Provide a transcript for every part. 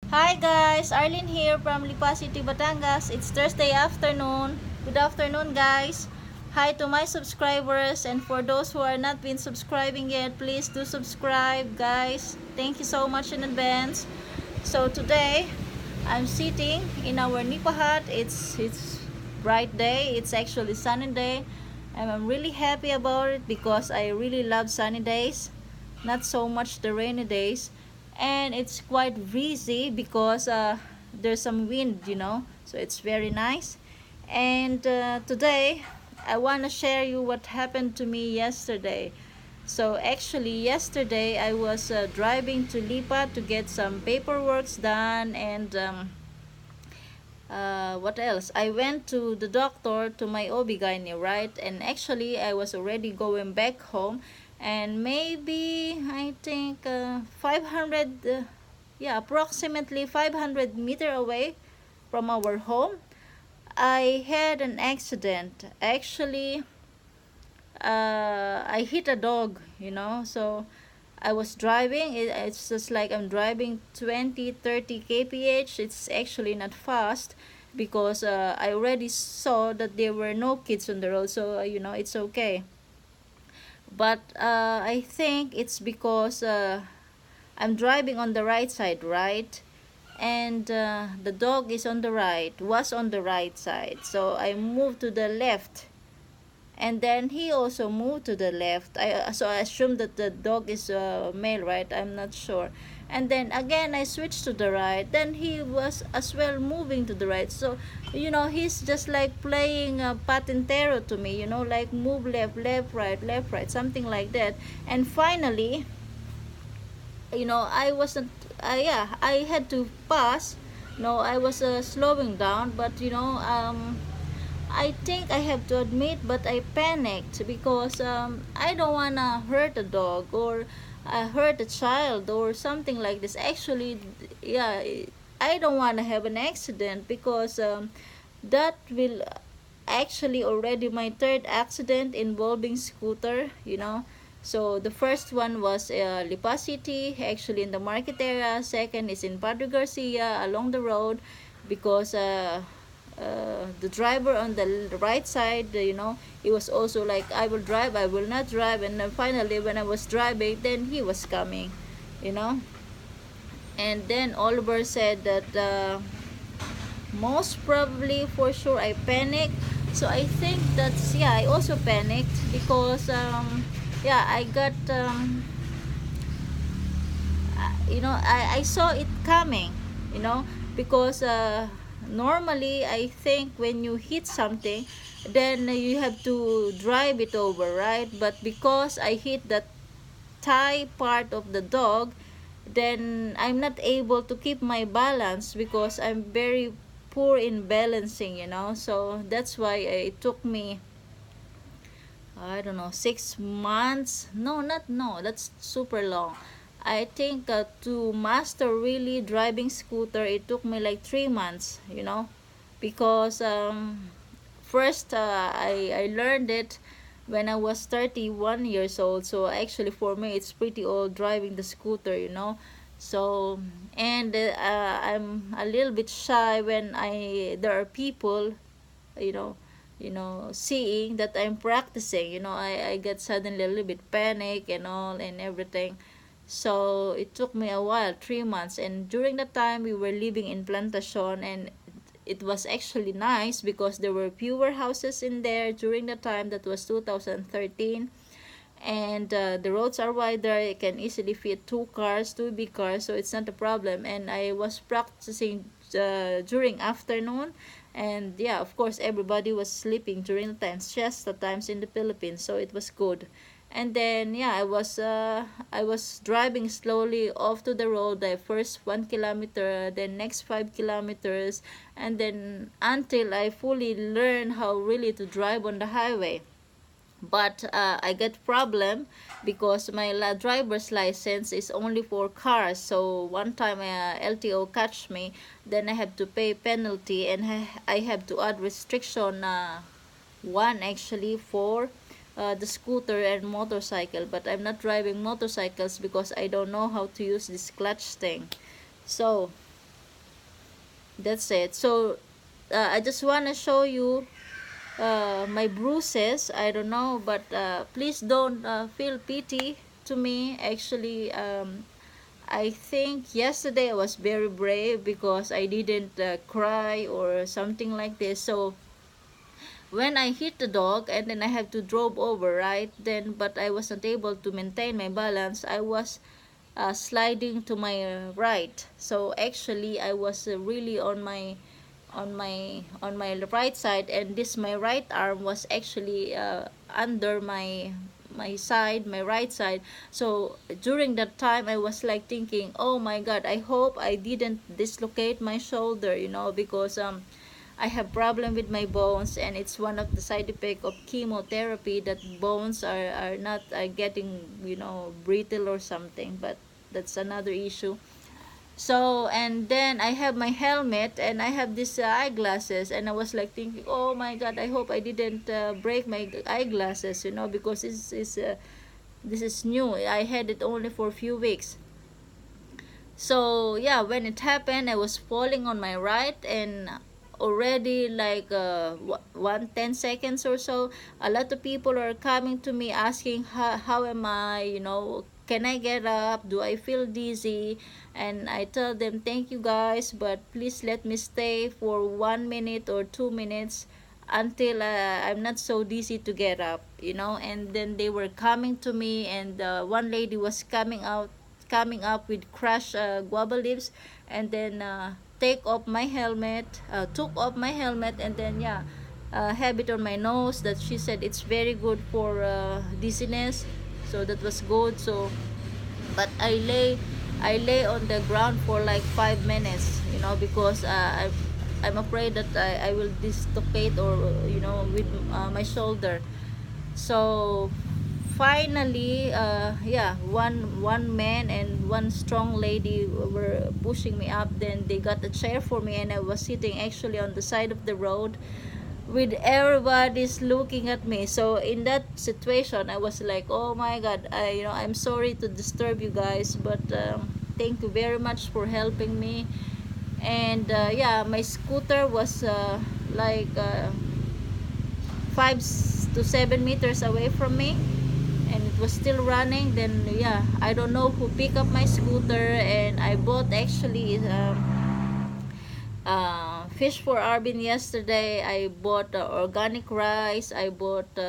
Hi guys, Arlene here from Lipa City, Batangas. It's Thursday afternoon. Good afternoon guys. Hi to my subscribers, and for those who are not been subscribing yet, please do subscribe guys. Thank you so much in advance. So today, I'm sitting in our Nipa hut. It's bright day. It's actually sunny day. And I'm really happy about it because I really love sunny days. Not so much the rainy days. And it's quite breezy because there's some wind, so it's very nice. And today I want to share you what happened to me yesterday. So actually yesterday I was driving to Lipa to get some paperwork done, and what else? I went to the doctor, to my OB-GYN, right? And actually, I was already going back home, and maybe I think 500, yeah, approximately 500 meters away from our home, I had an accident. Actually, I hit a dog, so I was driving. It's just like I'm driving 20, 30 kph. It's actually not fast because I already saw that there were no kids on the road, so it's okay. But I think it's because I'm driving on the right side, right? And the dog is on the right, was on the right side. So I moved to the left, and then he also moved to the left. I assume that the dog is male, right? I'm not sure. And then again I switched to the right, then he was as well moving to the right. So he's just like playing patintero to me, like move left, left, right, left, right, something like that. And finally, I wasn't, yeah, I had to pass. No, I was slowing down, but I think I have to admit, but I panicked because I don't wanna hurt a dog, or hurt a child or something like this. Actually, yeah, I don't wanna have an accident because that will actually already my third accident involving scooter. So the first one was Lipa City, actually in the market area. Second is in Padre Garcia along the road because the driver on the right side, he was also like, I will drive, I will not drive. And then finally, when I was driving, then he was coming, you know. And then Oliver said that most probably for sure I panicked. So I think that's, yeah, I also panicked because yeah, I got I saw it coming, because normally I think when you hit something, then you have to drive it over, right? But because I hit that thigh part of the dog, then I'm not able to keep my balance because I'm very poor in balancing, so that's why it took me, I don't know, 6 months. No, not, no, that's super long. I think to master really driving scooter, it took me like 3 months, because first I learned it when I was 31 years old. So actually for me it's pretty old driving the scooter, So, and I'm a little bit shy when there are people, you know seeing that I'm practicing. I get suddenly a little bit panic and all and everything. So it took me a while, 3 months. And during that time we were living in Plantacion, and it was actually nice because there were fewer houses in there during the time. That was 2013. And the roads are wider. You can easily fit two big cars, so it's not a problem. And I was practicing during afternoon, and yeah, of course everybody was sleeping during the times, just the times in the Philippines, so it was good. And then yeah, I was driving slowly off to the road, the first 1 kilometer, then next 5 kilometers, and then until I fully learned how really to drive on the highway. But I get problem because my driver's license is only for cars. So one time LTO catch me, then I have to pay penalty, and I have to add restriction, one actually for the scooter and motorcycle. But I'm not driving motorcycles because I don't know how to use this clutch thing. So That's it. So I just want to show you my bruises. I don't know, but please don't feel pity to me. Actually, I think yesterday I was very brave because I didn't cry or something like this. So when I hit the dog and then I have to drove over, right? Then, but I was not able to maintain my balance. I was sliding to my right. So actually, I was really on my right side, and this my right arm was actually under my side, my right side. So during that time I was like thinking, oh my god, I hope I didn't dislocate my shoulder, you know, because I have problem with my bones, and it's one of the side effect of chemotherapy that bones are not getting, you know, brittle or something, but that's another issue. So and then I have my helmet and I have these eyeglasses, and I was like thinking, oh my god, I hope I didn't break my eyeglasses, you know, because this is new. I had it only for a few weeks. So yeah, when it happened, I was falling on my right, and already like 10 seconds or so, a lot of people are coming to me asking how am I, you know, can I get up, do I feel dizzy? And I tell them, thank you guys, but please let me stay for 1 minute or 2 minutes until I'm not so dizzy to get up, you know. And then they were coming to me, and one lady was coming up with crushed guava leaves, and then took off my helmet, and then yeah, have it on my nose. That she said it's very good for dizziness, so that was good. So but I lay on the ground for like 5 minutes, you know, because I'm afraid that I will dislocate, or you know, with my shoulder. So finally, yeah, one man and one strong lady were pushing me up. Then they got a chair for me, and I was sitting actually on the side of the road with everybody's looking at me. So in that situation, I was like, oh my god, I'm sorry to disturb you guys, but thank you very much for helping me. And yeah, my scooter was like 5 to 7 meters away from me, and it was still running. Then yeah, I don't know who picked up my scooter, and I bought actually fish for Arbin yesterday. I bought organic rice. I bought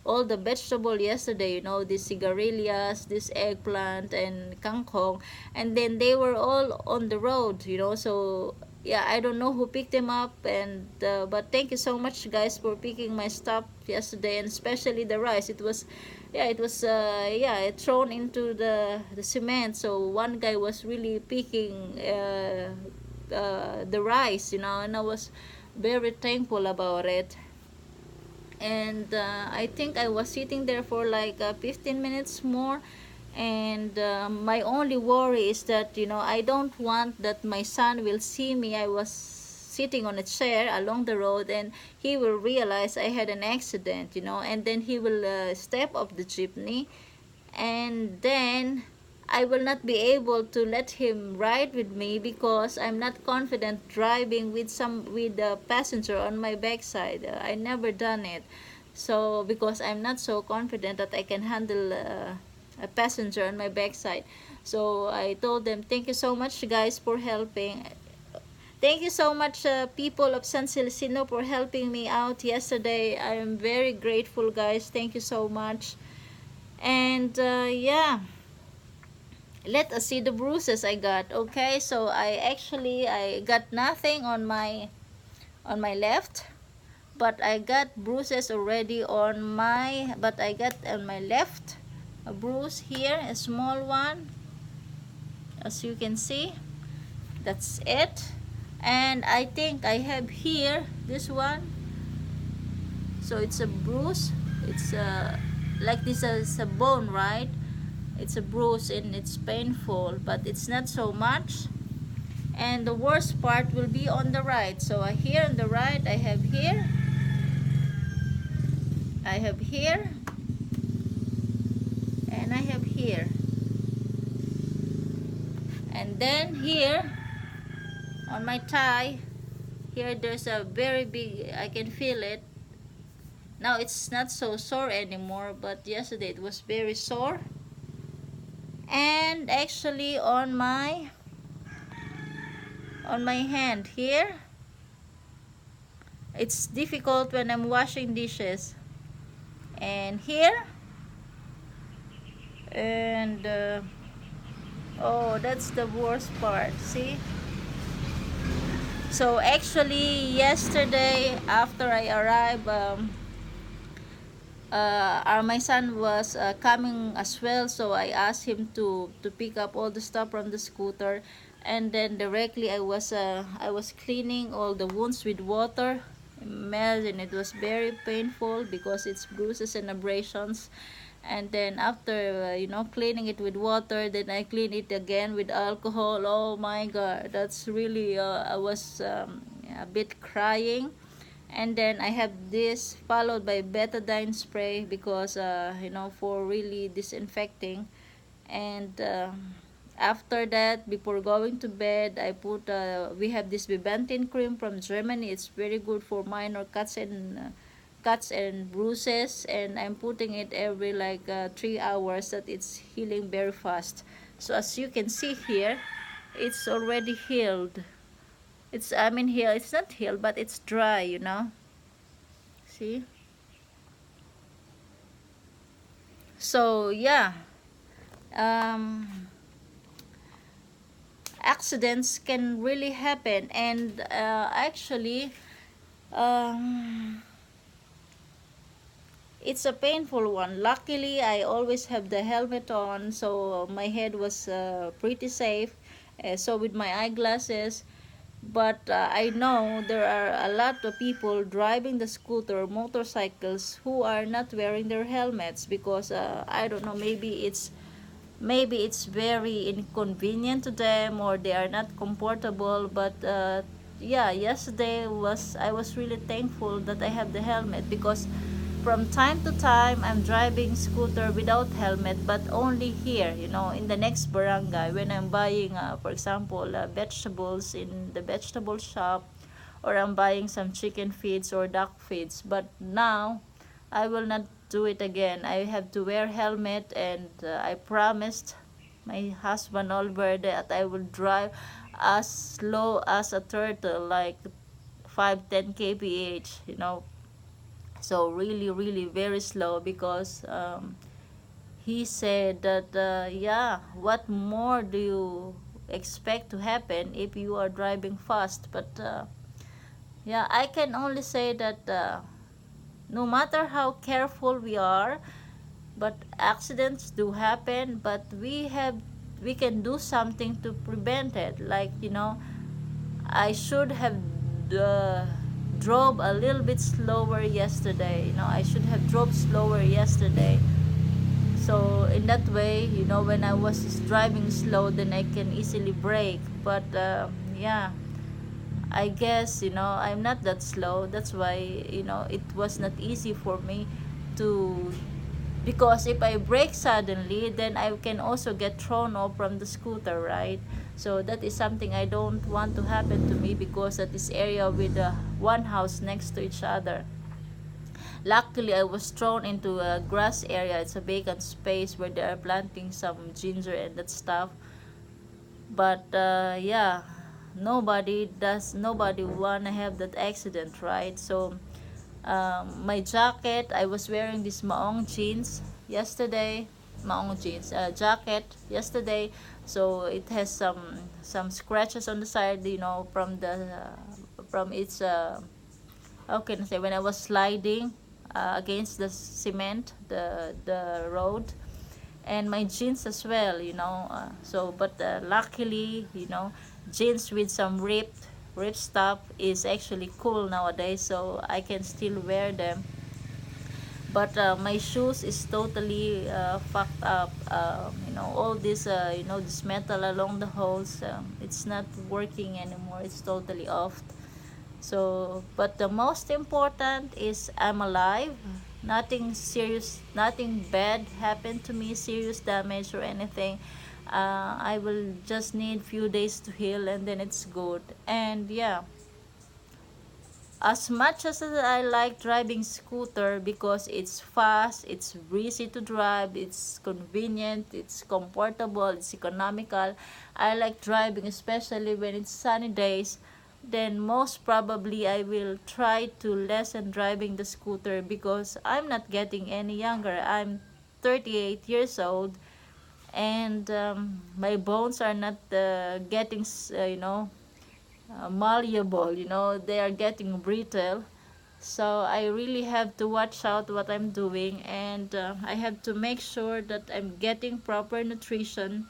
all the vegetable yesterday, you know, the cigarillas, this eggplant and kangkong, and then they were all on the road, you know. So yeah, I don't know who picked them up, and but thank you so much guys for picking my stuff yesterday, and especially the rice. It was yeah, it was yeah, thrown into the cement. So one guy was really picking the rice, you know, and I was very thankful about it. And I think I was sitting there for like 15 minutes more. And my only worry is that, you know, I don't want that my son will see me. I was sitting on a chair along the road, and he will realize I had an accident, you know, and then he will step off the jeepney, and then I will not be able to let him ride with me because I'm not confident driving with a passenger on my backside. I never done it, so because I'm not so confident that I can handle a passenger on my backside. So I told them, thank you so much guys for helping. Thank you so much, people of San Celestino, for helping me out yesterday. I am very grateful, guys. Thank you so much. And yeah, let us see the bruises I got. Okay, so I got nothing on my left, but I got bruises already on my, but I got on my left a bruise here, a small one, as you can see. That's it. And I think I have here this one. So it's a bruise. It's like this is a bone, right? It's a bruise and it's painful, but it's not so much. And the worst part will be on the right. So here on the right, I have here, and I have here, and then here on my thigh. Here there's a very big, I can feel it. Now it's not so sore anymore, but yesterday it was very sore. And actually on my hand here, it's difficult when I'm washing dishes. And here, and oh, that's the worst part. See? So actually yesterday after I arrived, my son was coming as well, so I asked him to pick up all the stuff from the scooter, and then directly I was cleaning all the wounds with water. Imagine, it was very painful because it's bruises and abrasions. And then after cleaning it with water, then I clean it again with alcohol. Oh my god, that's really I was a bit crying. And then I have this followed by betadine spray because for really disinfecting. And after that, before going to bed, I put we have this Bibentin cream from Germany. It's very good for minor cuts and bruises, and I'm putting it every like 3 hours, that it's healing very fast. So as you can see here, it's already healed. It's, I mean, healed, it's not healed, but it's dry, see. So yeah, um accidents can really happen. And actually, um it's a painful one. Luckily I always have the helmet on, so my head was pretty safe. So with my eyeglasses. But I know there are a lot of people driving the scooter, motorcycles, who are not wearing their helmets because I don't know, maybe it's very inconvenient to them, or they are not comfortable. But yeah, yesterday I was really thankful that I have the helmet, because from time to time I'm driving scooter without helmet, but only here, in the next barangay, when I'm buying for example vegetables in the vegetable shop, or I'm buying some chicken feeds or duck feeds. But now I will not do it again. I have to wear helmet, and I promised my husband over that I will drive as slow as a turtle, like 5-10 kph, so really really very slow, because he said that yeah, what more do you expect to happen if you are driving fast? But yeah, I can only say that no matter how careful we are, but accidents do happen. But we can do something to prevent it. Like, I should have uh, drove a little bit slower yesterday. I should have drove slower yesterday. So in that way, when I was driving slow, then I can easily brake. But yeah, I guess, I'm not that slow. That's why, it was not easy for me to, because if I brake suddenly, then I can also get thrown off from the scooter, right? So that is something I don't want to happen to me, because at this area with one house next to each other. Luckily, I was thrown into a grass area. It's a vacant space where they are planting some ginger and that stuff. But yeah, nobody wanna have that accident, right? So my jacket, I was wearing this maong jeans yesterday, maong jeans jacket yesterday. So it has some scratches on the side, from the from its how can I say, when I was sliding against the cement, the road, and my jeans as well, so but luckily, jeans with some ripped stuff is actually cool nowadays, so I can still wear them. But my shoes is totally fucked up. All this this metal along the holes, it's not working anymore. It's totally off. So, but the most important is I'm alive. Nothing serious, nothing bad happened to me, serious damage or anything. I will just need few days to heal, and then it's good. And yeah, as much as I like driving scooter because it's fast, it's easy to drive, it's convenient, it's comfortable, it's economical. I like driving especially when it's sunny days. Then most probably I will try to lessen driving the scooter because I'm not getting any younger. I'm 38 years old, and my bones are not getting malleable, they are getting brittle. So I really have to watch out what I'm doing, and I have to make sure that I'm getting proper nutrition,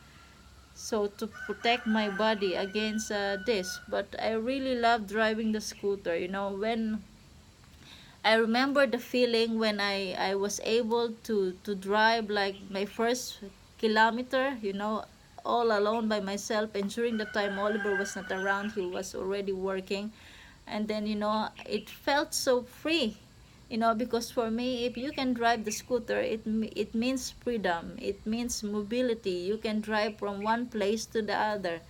so to protect my body against this. But I really love driving the scooter. When I remember the feeling when I was able to drive like my first kilometer, all alone by myself. And during the time Oliver was not around, he was already working. And then, it felt so free, because for me, if you can drive the scooter, it means freedom. It means mobility. You can drive from one place to the other,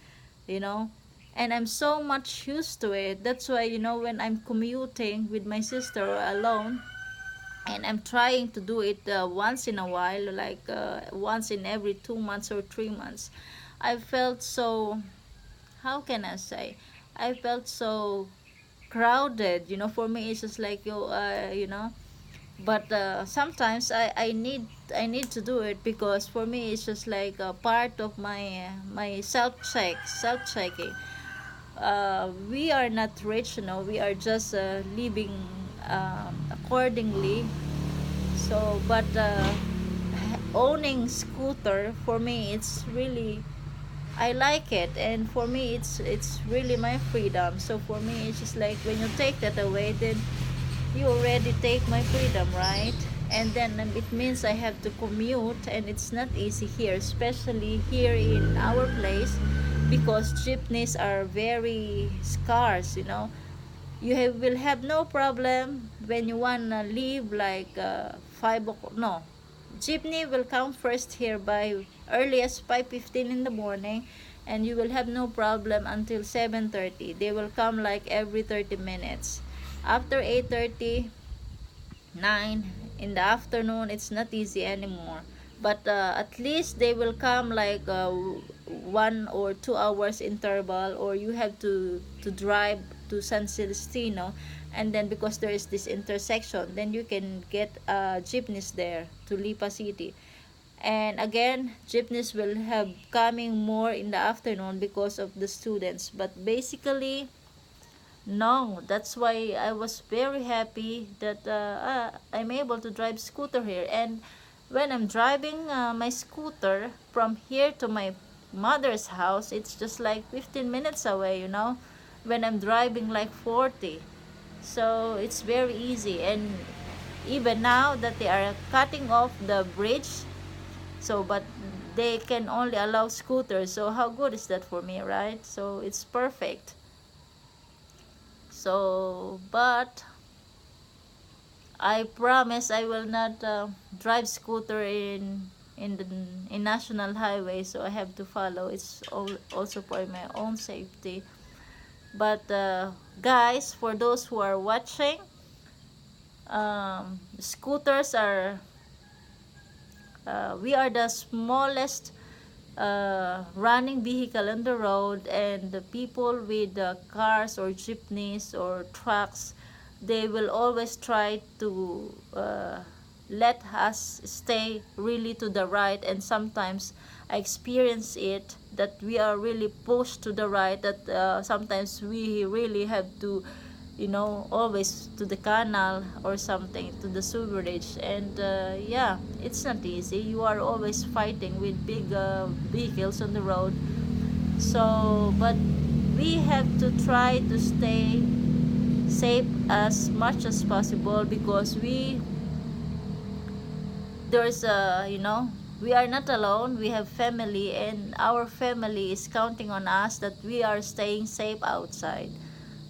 you know and I'm so much used to it. That's why, when I'm commuting with my sister or alone, and I'm trying to do it once in a while, like once in every 2 months or 3 months, I felt so, how can I say, I felt so crowded. For me, it's just like but sometimes I need to do it, because for me it's just like a part of my self checking. We are not rich, we are just living accordingly. So, but owning scooter, for me, it's really, I like it, and for me it's really my freedom. So for me, it's just like when you take that away, then you already take my freedom, right? And then it means I have to commute, and it's not easy here, especially here in our place, because jeepneys are very scarce. Will have no problem when you wanna leave like 5 o'clock. No, jeepney will come first here by earliest 5:15 in the morning, and you will have no problem until 7:30. They will come like every 30 minutes. After 8:30, 9 in the afternoon, it's not easy anymore. But at least they will come like 1 or 2 hours interval, or you have to drive to San Celestino, and then because there is this intersection, then you can get jeepneys there to Lipa City. And again, jeepneys will have coming more in the afternoon because of the students. But basically, no, that's why I was very happy that I'm able to drive scooter here. And when I'm driving my scooter from here to my mother's house, it's just like 15 minutes away, when I'm driving like 40. So it's very easy. And even now that they are cutting off the bridge, so but they can only allow scooters. So how good is that for me, right? So it's perfect. So, but I promise I will not drive scooter in national highway. So I have to follow. It's also for my own safety. But guys, for those who are watching, scooters are we are the smallest running vehicle on the road, and the people with cars or jeepneys or trucks, they will always try to let us stay really to the right. And sometimes I experience it that we are really pushed to the right, that sometimes we really have to, always to the canal or something, to the sewerage. And yeah, it's not easy. You are always fighting with big vehicles on the road. So, but we have to try to stay safe as much as possible, because there's we are not alone. We have family, and our family is counting on us that we are staying safe outside.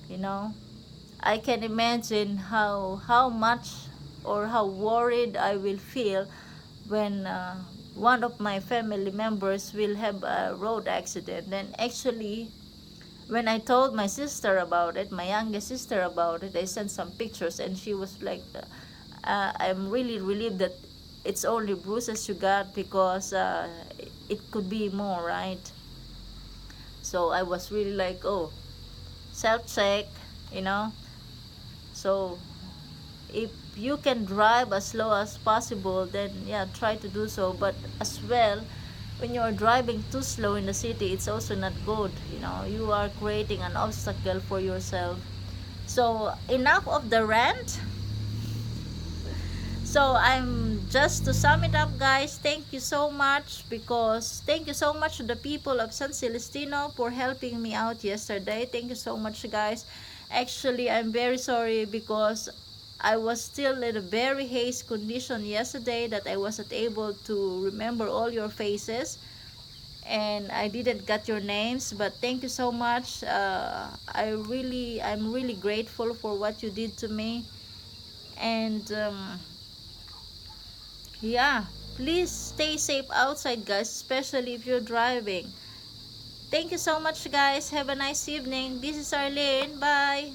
you know I can imagine how much or how worried I will feel when one of my family members will have a road accident. Then actually, when I told my sister about it, my youngest sister about it, I sent some pictures, and she was like, I'm really relieved that it's only bruises you got, because it could be more, right? So I was really like, oh, self-check, you know. So if you can drive as slow as possible, then yeah, try to do so. But as well, when you are driving too slow in the city, it's also not good, you know. You are creating an obstacle for yourself. So enough of the rant. So I'm just to sum it up, guys, thank you so much, because thank you so much to the people of San Celestino for helping me out yesterday. Thank you so much, guys. Actually, I'm very sorry, because I was still in a very haze condition yesterday, that I wasn't able to remember all your faces, and I didn't get your names. But thank you so much. I'm really grateful for what you did to me. And yeah, please stay safe outside, guys, especially if you're driving. Thank you so much, guys. Have a nice evening. This is Arlene. Bye.